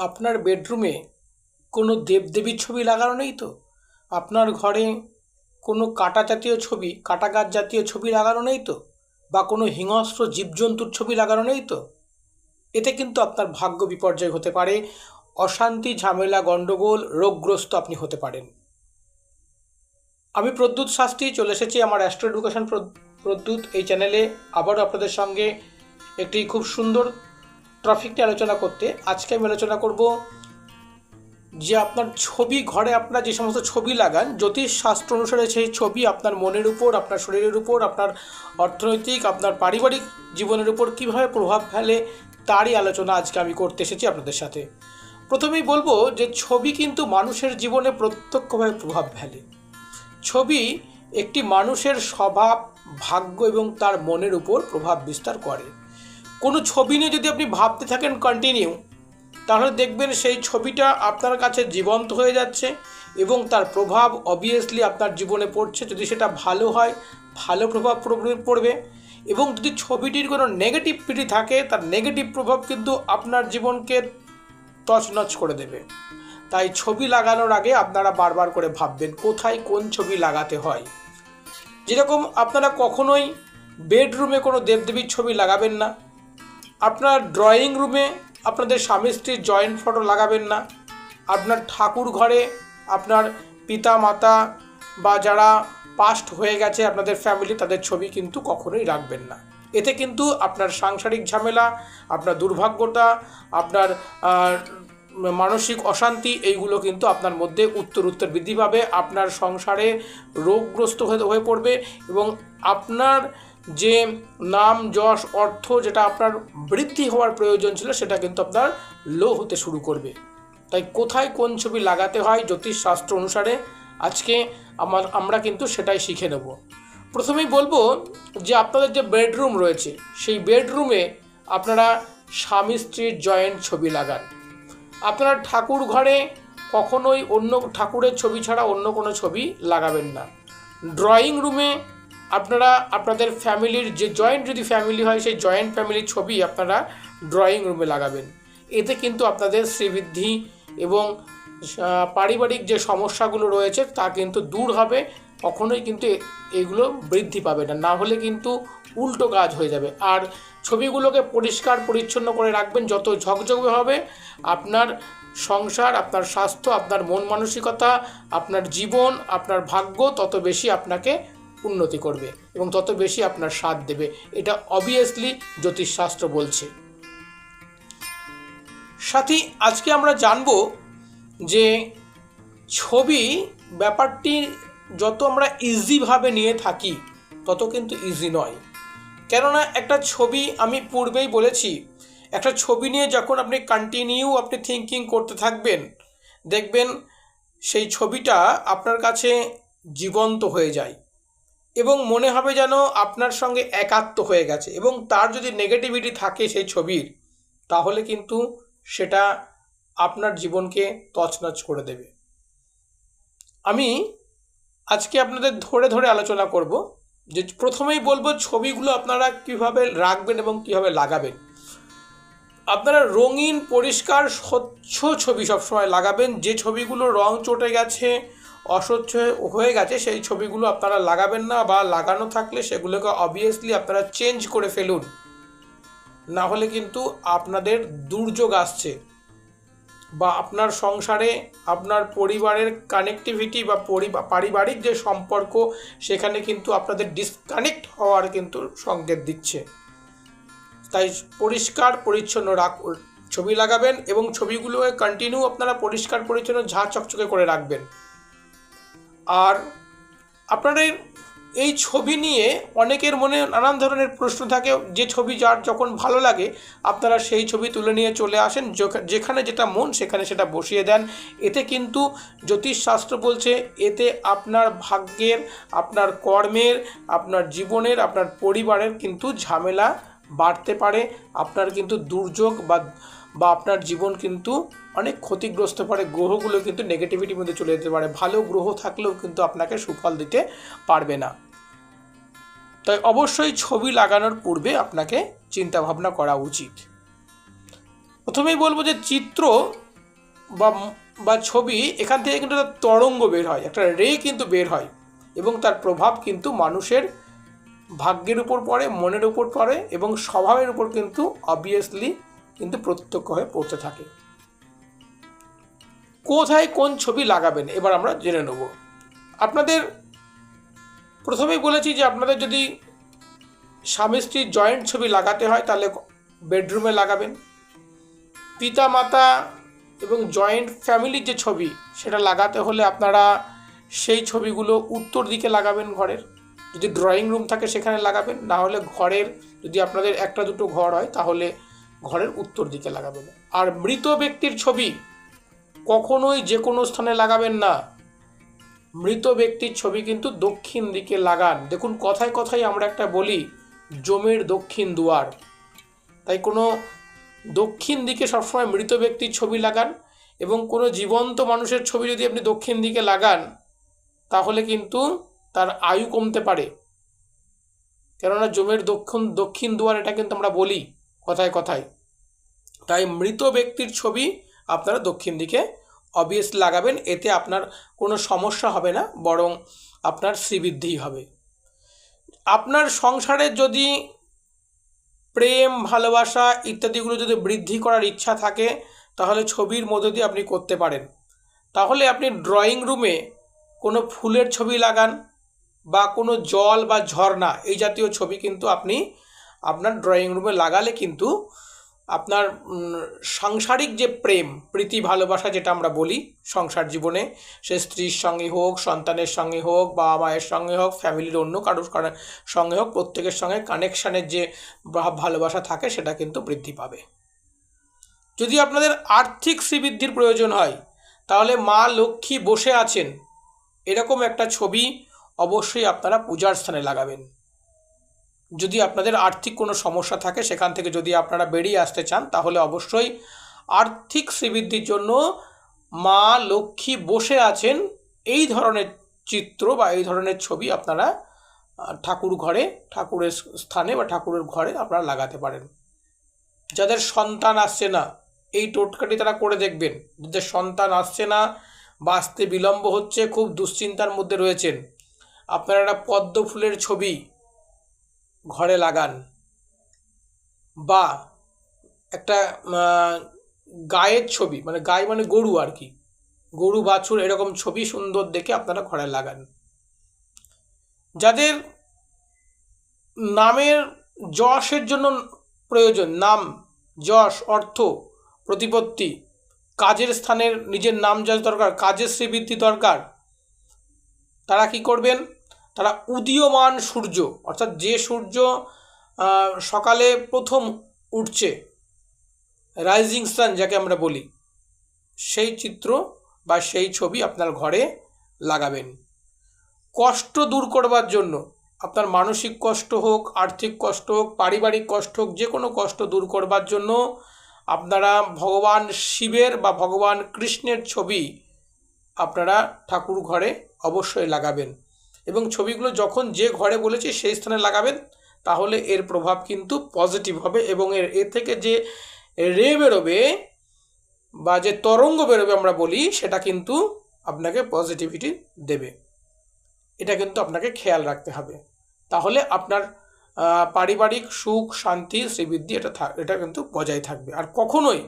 আপনার বেডরুমে কোনো দেবদেবীর ছবি লাগানো নেই তো? আপনার ঘরে কোনো কাঁটা জাতীয় ছবি, কাঁটা গাছ জাতীয় ছবি লাগানো নেই তো? বা কোনো হিংস্র জীবজন্তুর ছবি লাগানো নেই তো? এতে কিন্তু আপনার ভাগ্য বিপর্যয় হতে পারে, অশান্তি, ঝামেলা, গণ্ডগোল, রোগগ্রস্ত আপনি হতে পারেন। আমি প্রদ্যুৎ শাস্ত্রী চলে এসেছি আমার অ্যাস্ট্রো এডুকেশন প্রদ্যুৎ এই চ্যানেলে আবারও আপনাদের সঙ্গে একটি খুব সুন্দর টপিক নিয়ে আলোচনা করতে। আজকে আমি আলোচনা করব যে আপনার ছবি, ঘরে আপনারা যে সমস্ত ছবি লাগান, জ্যোতিষ শাস্ত্র অনুসারে সেই ছবি আপনার মনের উপর, আপনার শরীরের উপর, আপনার অর্থনৈতিক, আপনার পারিবারিক জীবনের উপর কীভাবে প্রভাব ফেলে তারই আলোচনা আজকে আমি করতে এসেছি আপনাদের সাথে। প্রথমেই বলবো যে ছবি কিন্তু মানুষের জীবনে প্রত্যক্ষভাবে প্রভাব ফেলে। ছবি একটি মানুষের স্বভাব, ভাগ্য এবং তার মনের উপর প্রভাব বিস্তার করে। কোনো ছবি নিয়ে যদি আপনি ভাবতে থাকেন কন্টিনিউ, তাহলে দেখবেন সেই ছবিটা আপনার কাছে জীবন্ত হয়ে যাচ্ছে এবং তার প্রভাব অবভিয়াসলি আপনার জীবনে পড়ছে। যদি সেটা ভালো হয়, ভালো প্রভাব পড়বে, এবং যদি ছবিটির কোনো নেগেটিভিটি থাকে, তার নেগেটিভ প্রভাব কিন্তু আপনার জীবনকে তছনছ করে দেবে। তাই ছবি লাগানোর আগে আপনারা বারবার করে ভাববেন কোথায় কোন ছবি লাগাতে হয়। যেরকম আপনারা কখনোই বেডরুমে কোনো দেবদেবীর ছবি লাগাবেন না, আপনার ড্রয়িং রুমে আপনাদের স্বামী স্ত্রীর জয়েন্ট ফটো লাগাবেন না, আপনার ঠাকুর ঘরে আপনার পিতা মাতা বা যারা পাস্ট হয়ে গেছে আপনাদের ফ্যামিলি, তাদের ছবি কিন্তু কখনোই রাখবেন না। এতে কিন্তু আপনার সাংসারিক ঝামেলা, আপনার দুর্ভাগ্যতা, আপনার মানসিক অশান্তি, এইগুলো কিন্তু আপনার মধ্যে উত্তর বৃদ্ধি পাবে। আপনার সংসারে রোগগ্রস্ত হয়ে পড়বে এবং আপনার যে নাম, যশ, অর্থ যেটা আপনার বৃদ্ধি হওয়ার প্রয়োজন ছিল, সেটা কিন্তু আপনার লো হতে শুরু করবে। তাই কোথায় কোন ছবি লাগাতে হয় জ্যোতিষ শাস্ত্র অনুসারে আজকে আমরা কিন্তু সেটাই শিখে নেব। প্রথমেই বলবো যে আপনাদের যে বেডরুম রয়েছে, সেই বেডরুমে আপনারা স্বামী স্ত্রীর জয়েন্ট ছবি লাগান। আপনারা ঠাকুর ঘরে কখনোই অন্য ঠাকুরের ছবি ছাড়া অন্য কোনো ছবি লাগাবেন না। ড্রয়িং রুমে আপনারা আপনাদের ফ্যামিলির যে জয়েন্ট, যদি ফ্যামিলি হয়, সেই জয়েন্ট ফ্যামিলির ছবি আপনারা ড্রয়িং রুমে লাগাবেন। এতে কিন্তু আপনাদের শ্রীবৃদ্ধি এবং পারিবারিক যে সমস্যাগুলো রয়েছে তা কিন্তু দূর হবে। কখনোই কিন্তু এগুলো বৃদ্ধি পাবে না, না হলে কিন্তু উল্টো কাজ হয়ে যাবে। আর ছবিগুলোকে পরিষ্কার পরিচ্ছন্ন করে রাখবেন। যত ঝকঝকে হবে আপনার সংসার, আপনার স্বাস্থ্য, আপনার মন মানসিকতা, আপনার জীবন, আপনার ভাগ্য তত বেশি আপনাকে উন্নতি করবে এবং তত বেশি আপনার সাথ দেবে। এটা অবভিয়াসলি জ্যোতিষশাস্ত্র বলছে। সাথী, আজকে আমরা জানব যে ছবি ব্যাপারটি যত আমরা ইজিভাবে নিয়ে থাকি তত কিন্তু ইজি নয়। কেননা একটা ছবি, আমি পূর্বেই বলেছি, একটা ছবি নিয়ে যখন আপনি কন্টিনিউ থিঙ্কিং করতে থাকবেন, দেখবেন সেই ছবিটা আপনার কাছে জীবন্ত হয়ে যায় এবং মনে হবে যেন আপনার সঙ্গে একাত্ম হয়ে গেছে। এবং তার যদি নেগেটিভিটি থাকে সেই ছবির, তাহলে কিন্তু সেটা আপনার জীবনকে তছনছ করে দেবে। আমি আজকে আপনাদের ধরে ধরে আলোচনা করব। যে প্রথমেই বলবো ছবিগুলো আপনারা কিভাবে রাখবেন এবং কিভাবে লাগাবেন। আপনারা রঙিন, পরিষ্কার, স্বচ্ছ ছবি সবসময় লাগাবেন। যে ছবিগুলো রং চটে গেছে, অস্বচ্ছ হয়ে গেছে, সেই ছবিগুলো আপনারা লাগাবেন না, বা লাগানো থাকলে সেগুলোকে অবভিয়াসলি আপনারা চেঞ্জ করে ফেলুন। না হলে কিন্তু আপনাদের দুর্যোগ আসছে, বা আপনার সংসারে আপনার পরিবারের কানেক্টিভিটি বা পারিবারিক যে সম্পর্ক, সেখানে কিন্তু আপনাদের ডিসকানেক্ট হওয়ার কিন্তু সংকেত দিচ্ছে। তাই পরিষ্কার পরিচ্ছন্ন ছবি লাগাবেন এবং ছবিগুলোকে কন্টিনিউ আপনারা পরিষ্কার পরিচ্ছন্ন ঝাঁ চকচকে করে রাখবেন। আর আপনাদের এই ছবি নিয়ে অনেকের মনে নানান ধরনের প্রশ্ন থাকে। যে ছবি যার যখন ভালো লাগে আপনারা সেই ছবি তুলে নিয়ে চলে আসেন, যেখানে যেটা মন সেখানে সেটা বসিয়ে দেন। এতে কিন্তু জ্যোতিষশাস্ত্র বলছে, এতে আপনার ভাগ্যের, আপনার কর্মের, আপনার জীবনের, আপনার পরিবারের কিন্তু ঝামেলা বাড়তে পারে। আপনার কিন্তু দুর্যোগ বা আপনার জীবন কিন্তু অনেক ক্ষতিগ্রস্ত পারে। গ্রহগুলো কিন্তু নেগেটিভিটির মধ্যে চলে যেতে পারে। ভালো গ্রহ থাকলেও কিন্তু আপনাকে সুফল দিতে পারবে না। তাই অবশ্যই ছবি লাগানোর পূর্বে আপনাকে চিন্তা ভাবনা করা উচিত। প্রথমেই বলবো যে চিত্র বা বা ছবি, এখান থেকে কিন্তু একটা তরঙ্গ বের হয়, একটা রে কিন্তু বের হয়, এবং তার প্রভাব কিন্তু মানুষের ভাগ্যের উপর পড়ে, মনের উপর পড়ে, এবং স্বভাবের উপর কিন্তু অবভিয়াসলি কিন্তু প্রত্যক্ষ হয়ে পড়তে থাকে। কোথায় কোন ছবি লাগাবেন এবার আমরা জেনে নেব। আপনাদের প্রথমেই বলেছি যে আপনাদের যদি স্বামী স্ত্রীর জয়েন্ট ছবি লাগাতে হয় তাহলে বেডরুমে লাগাবেন। পিতা মাতা এবং জয়েন্ট ফ্যামিলির যে ছবি সেটা লাগাতে হলে আপনারা সেই ছবিগুলো উত্তর দিকে লাগাবেন ঘরের। যদি ড্রয়িং রুম থাকে সেখানে লাগাবেন, না হলে ঘরের, যদি আপনাদের একটা দুটো ঘর হয় তাহলে ঘরের উত্তর দিকে লাগাবেন। আর মৃত ব্যক্তির ছবি কখনোই যে কোনো স্থানে লাগাবেন না। মৃত ব্যক্তির ছবি কিন্তু দক্ষিণ দিকে লাগান। দেখুন, কথায় কথায় আমরা একটা বলি, জমের দক্ষিণ দুয়ার। তাই কোনো দক্ষিণ দিকে সবসময় মৃত ব্যক্তির ছবি লাগান, এবং কোনো জীবন্ত মানুষের ছবি যদি আপনি দক্ষিণ দিকে লাগান তাহলে কিন্তু তার আয়ু কমতে পারে। কেননা জমের দক্ষিণ দুয়ার, এটা কিন্তু আমরা বলি কথায় কথায়। তাই মৃত ব্যক্তির ছবি আপনারা দক্ষিণ দিকে অবভিয়াসলি লাগাবেন। এতে আপনার কোনো সমস্যা হবে না, বরং আপনার শ্রীবৃদ্ধি হবে। আপনার সংসারে যদি প্রেম, ভালোবাসা ইত্যাদিগুলো যদি বৃদ্ধি করার ইচ্ছা থাকে তাহলে ছবির মধ্যে দিয়ে আপনি করতে পারেন। তাহলে আপনি ড্রয়িং রুমে কোনো ফুলের ছবি লাগান, বা কোনো জল বা ঝর্ণা এই জাতীয় ছবি কিন্তু আপনি আপনার ড্রয়িং রুমে লাগালে কিন্তু আপনার সাংসারিক যে প্রেম, প্রীতি, ভালোবাসা যেটা আমরা বলি সংসার জীবনে, সে স্ত্রীর সঙ্গে হোক, সন্তানের সঙ্গে হোক, বাবা মায়ের সঙ্গে হোক, ফ্যামিলির অন্য কারোর সঙ্গে হোক, প্রত্যেকের সঙ্গে কানেকশানের যে ভালোবাসা থাকে সেটা কিন্তু বৃদ্ধি পাবে। যদি আপনাদের আর্থিক শ্রীবৃদ্ধির প্রয়োজন হয় তাহলে মা লক্ষ্মী বসে আছেন এরকম একটা ছবি অবশ্যই আপনারা পূজার স্থানে লাগাবেন। যদি আপনাদের আর্থিক কোনো সমস্যা থাকে, সেখান থেকে যদি আপনারা বেরিয়ে আসতে চান, তাহলে অবশ্যই আর্থিক শ্রীবৃদ্ধির জন্য মা লক্ষ্মী বসে আছেন এই ধরনের চিত্র বা এই ধরনের ছবি আপনারা ঠাকুর ঘরে, ঠাকুরের স্থানে বা ঠাকুরের ঘরে আপনারা লাগাতে পারেন। যাদের সন্তান আসছে না, এই টোটকাটি তারা করে দেখবেন। যাদের সন্তান আসছে না বা আসতে বিলম্ব হচ্ছে, খুব দুশ্চিন্তার মধ্যে রয়েছেন, আপনারা একটা পদ্ম ফুলের ছবি ঘরে লাগান, বা একটা গায়ের ছবি, মানে গায়ে মানে গরু আর কি, গরু বাছুর এরকম ছবি সুন্দর দেখে আপনারা ঘরে লাগান। যাদের নামের যশের জন্য প্রয়োজন, নাম, যশ, অর্থ, প্রতিপত্তি, কাজের স্থানের নিজের নাম যশ দরকার, কাজের শ্রীবৃদ্ধি দরকার, তারা কি করবেন? তারা উদীয়মান সূর্য, অর্থাৎ যে সূর্য সকালে প্রথম উঠছে, রাইজিং সান যাকে আমরা বলি, সেই চিত্র বা সেই ছবি আপনার ঘরে লাগাবেন। কষ্ট দূর করবার জন্য, আপনার মানসিক কষ্ট হোক, আর্থিক কষ্ট হোক, পারিবারিক কষ্ট হোক, যে কোনো কষ্ট দূর করবার জন্য আপনারা ভগবান শিবের বা ভগবান কৃষ্ণের ছবি আপনারা ঠাকুর ঘরে অবশ্যই লাগাবেন। এবং ছবিগুলো যখন যে ঘরে বলেছি সেই স্থানে লাগাবেন, তাহলে এর প্রভাব কিন্তু পজিটিভ হবে, এবং এ থেকে যে রে বেরোবে বা যে তরঙ্গ বেরোবে আমরা বলি, সেটা কিন্তু আপনাকে পজিটিভিটি দেবে। এটা কিন্তু আপনাকে খেয়াল রাখতে হবে, তাহলে আপনার পারিবারিক সুখ, শান্তি, শ্রীবৃদ্ধি এটা কিন্তু বজায় থাকবে। আর কখনোই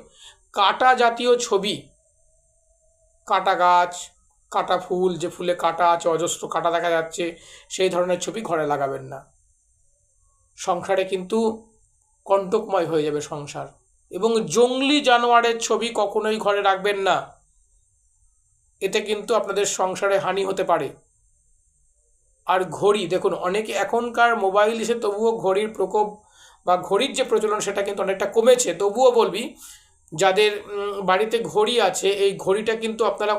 কাটা জাতীয় ছবি, কাটা গাছ, কাটা ফুল, যে ফুলে কাটা আছে, অজস্র কাটা দেখা যাচ্ছে, সেই ধরনের ছবি ঘরে লাগাবেন না। সংসারে কিন্তু কণ্টকময় হয়ে যাবে সংসার। এবং জংলি জানোয়ারের ছবি কখনোই ঘরে রাখবেন না, এতে কিন্তু আপনাদের সংসারে হানি হতে পারে। আর ঘড়ি, দেখুন অনেকে এখনকার মোবাইল এসে তবুও ঘড়ির প্রকোপ বা ঘড়ির যে প্রচলন সেটা কিন্তু অনেকটা কমেছে, তবুও বলবি যাদের বাড়িতে ঘড়ি আছে, এই ঘড়িটা কিন্তু আপনারা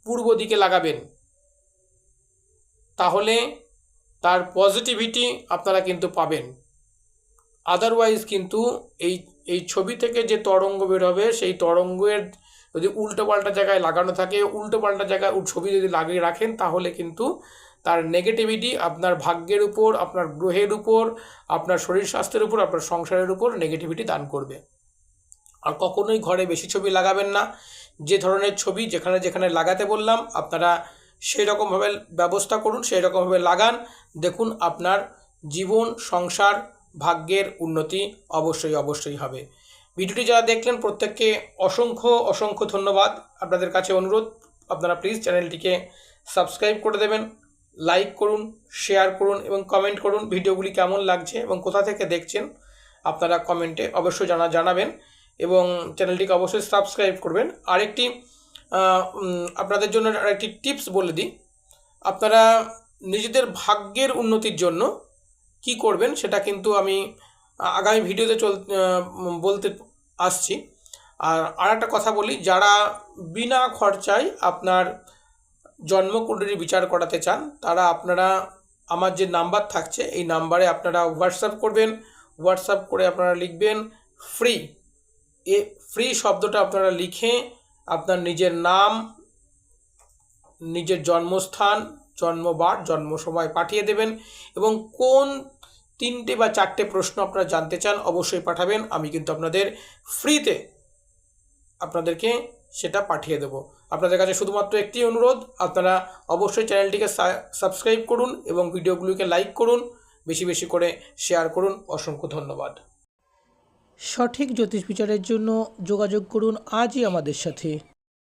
পূর্ব দিকে লাগাবেন, তাহলে তার পজিটিভিটি আপনারা কিন্তু পাবেন। আদারওয়াইজ কিন্তু এই ছবি থেকে যে তরঙ্গ বেরোবে, সেই তরঙ্গের যদি উল্টোপাল্টা জায়গায় লাগানো থাকে, উল্টোপাল্টা জায়গায় ছবি যদি লাগিয়ে রাখেন, তাহলে কিন্তু তার নেগেটিভিটি আপনার ভাগ্যের উপর, আপনার গ্রহের উপর, আপনার শরীর স্বাস্থ্যের উপর, আপনার সংসারের উপর নেগেটিভিটি দান করবে। আর কখনোই ঘরে বেশি ছবি লাগাবেন না। যে ধরনের ছবি যেখানে যেখানে লাগাতে বললাম আপনারা সেই রকমভাবে ব্যবস্থা করুন, সেই রকমভাবে লাগান। দেখুন আপনার জীবন, সংসার, ভাগ্যের উন্নতি অবশ্যই অবশ্যই হবে। ভিডিওটি যারা দেখলেন প্রত্যেককে অসংখ্য অসংখ্য ধন্যবাদ। আপনাদের কাছে অনুরোধ, আপনারা প্লিজ চ্যানেলটিকে সাবস্ক্রাইব করে দেবেন, লাইক করুন, শেয়ার করুন এবং কমেন্ট করুন ভিডিওগুলি কেমন লাগছে এবং কোথা থেকে দেখছেন আপনারা কমেন্টে অবশ্যই জানাবেন এবং চ্যানেলটিকে অবশ্যই সাবস্ক্রাইব করবেন। আরেকটি আপনাদের জন্য আরেকটি টিপস বলে দিই, আপনারা নিজেদের ভাগ্যের উন্নতির জন্য কি করবেন সেটা কিন্তু আমি আগামী ভিডিওতে বলতে আসছি। আর একটা কথা বলি, যারা বিনা খরচায় আপনার জন্মকুণ্ডলী বিচার করাতে চান তারা আপনারা আমার যে নাম্বার থাকছে এই নাম্বারে আপনারা হোয়াটসঅ্যাপ করবেন। হোয়াটসঅ্যাপ করে আপনারা লিখবেন ফ্রি। ফ্রি শব্দটা আপনারা লিখে আপনার নিজের নাম, নিজের জন্মস্থান, জন্মবার, জন্ম সময় পাঠিয়ে দেবেন এবং কোন 3টে বা 4টে প্রশ্ন আপনারা জানতে চান অবশ্যই পাঠাবেন। আমি কিন্তু আপনাদের ফ্রিতে আপনাদেরকে সেটা পাঠিয়ে দেব। আপনাদের কাছে শুধুমাত্র একটি অনুরোধ, আপনারা অবশ্যই চ্যানেলটিকে সাবস্ক্রাইব করুন এবং ভিডিওগুলিকে লাইক করুন, বেশি বেশি করে শেয়ার করুন। অসংখ্য ধন্যবাদ। সঠিক জ্যোতিষ বিচারের জন্য যোগাযোগ করুন আজই আমাদের সাথে।